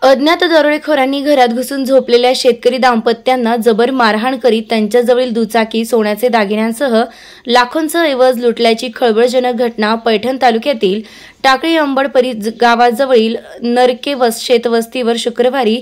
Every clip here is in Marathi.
अज्ञात दरोडेखोरांनी घरात घुसून झोपलेल्या शेतकरी दाम्पत्यांना जबर मारहाण करीत त्यांच्याजवळील दुचाकी, सोन्याचे दागिन्यांसह लाखोंचा ऐवज लुटल्याची खळबळजनक घटना पैठण तालुक्यातील टाकळी अंबड गावाजवळील नरके शेतवस्तीवर शुक्रवारी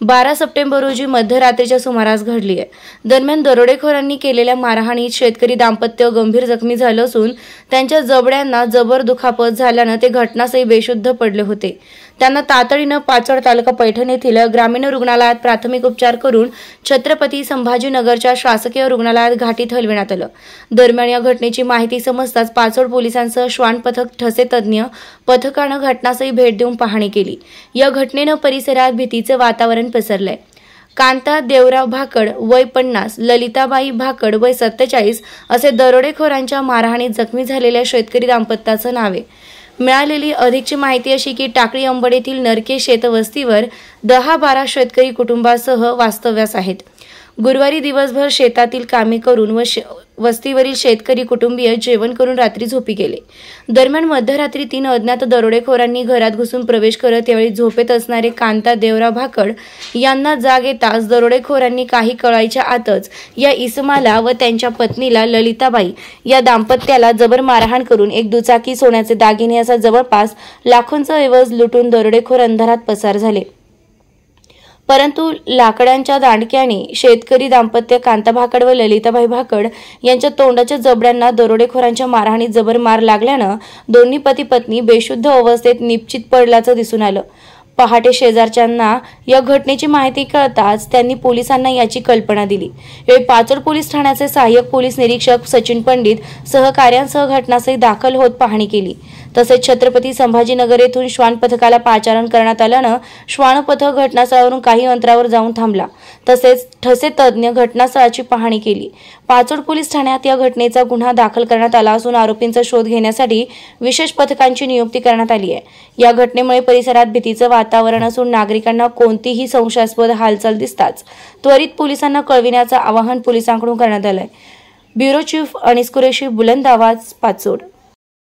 12 सप्टेंबर रोजी मध्यरात्रीच्या सुमारास घडली आहे. दरम्यान दरोडेखोरांनी केलेल्या मारहाणीत शेतकरी दाम्पत्य गंभीर जखमी झालं असून त्यांच्या जबड्यांना जबर दुखापत झाल्यानं ते घटनास्थळी बेशुद्ध पडले होते. त्यांना तातडीनं पाचोड तालुका पैठण येथील ग्रामीण रुग्णालयात प्राथमिक उपचार करून छत्रपती संभाजीनगरच्या शासकीय रुग्णालयात घाटीत हलविण्यात आलं. दरम्यान या घटनेची माहिती समजताच पाचोड पोलिसांसह श्वान पथक ठसे तज्ञ पथकानं घटनास्थळी भेट देऊन पाहणी केली. या घटनेनं परिसरात भीतीचे वातावरण पसरलंय. कांता देवराव भाकड वय 50, ललिताबाई भाकड वय 47 असे दरोडेखोरांच्या मारहाणीत जखमी झालेल्या शेतकरी दाम्पत्याचं नाव आहे. मिळालेली अधिकची माहिती अशी की टाकळी अंबड येथील नरके शेतवस्तीवर 10-12 शेतकरी कुटुंबासह वास्तव्यास आहेत. गुरुवारी दिवसभर शेतातील कामे करून व वस्तीवरील शेतकरी कुटुंबीय जेवण करून रात्री झोपी गेले. दरम्यान मध्यरात्री 3 अज्ञात दरोडेखोरांनी घरात घुसून प्रवेश करत त्यावेळी झोपेत असणारे कांता देवराव भाकड यांना जाग येताच दरोडेखोरांनी काही कळायच्या आतच या इसमाला व त्यांच्या पत्नीला ललिताबाई या दाम्पत्याला जबर मारहाण करून एक दुचाकी, सोन्याचे दागिने असा जवळपास लाखोंचा ऐवज लुटून दरोडेखोर अंधारात पसार झाले. परंतु लाकडांच्या दांडक्याने शेतकरी दाम्पत्य कांता भाकड व ललिताबाई भाकड यांच्या तोंडाच्या जबड्यांना दरोडेखोरांच्या मारहाणीत जबर मार लागल्यानं दोन्ही पती पत्नी बेशुद्ध अवस्थेत निपचित पडल्याचं दिसून आलं. पहाटे शेजारच्यांना या घटनेची माहिती कळताच त्यांनी पोलिसांना याची कल्पना दिली. यावेळी पाचोड पोलीस ठाण्याचे सहाय्यक पोलीस निरीक्षक सचिन पंडित सहकार्यांसह घटनास्थळी दाखल होत पाहणी केली. तसेच छत्रपती संभाजीनगर येथून श्वान पथकाला पाचारण करण्यात आल्यानं श्वान पथक घटनास्थळावरून काही अंतरावर जाऊन थांबला. तसेच ठसे तज्ञ घटनास्थळाची पाहणी केली. पाचोड पोलीस ठाण्यात या घटनेचा गुन्हा दाखल करण्यात आला असून आरोपींचा शोध घेण्यासाठी विशेष पथकांची नियुक्ती करण्यात आली आहे. या घटनेमुळे परिसरात भीतीचं वातावरण असून नागरिकांना कोणतीही संशयास्पद हालचाल दिसताच त्वरित पोलिसांना कळविण्याचं आवाहन पोलिसांकडून करण्यात आलंय. ब्युरो चीफ अनिस कुरेशी, बुलंद आवाज, पाचोड.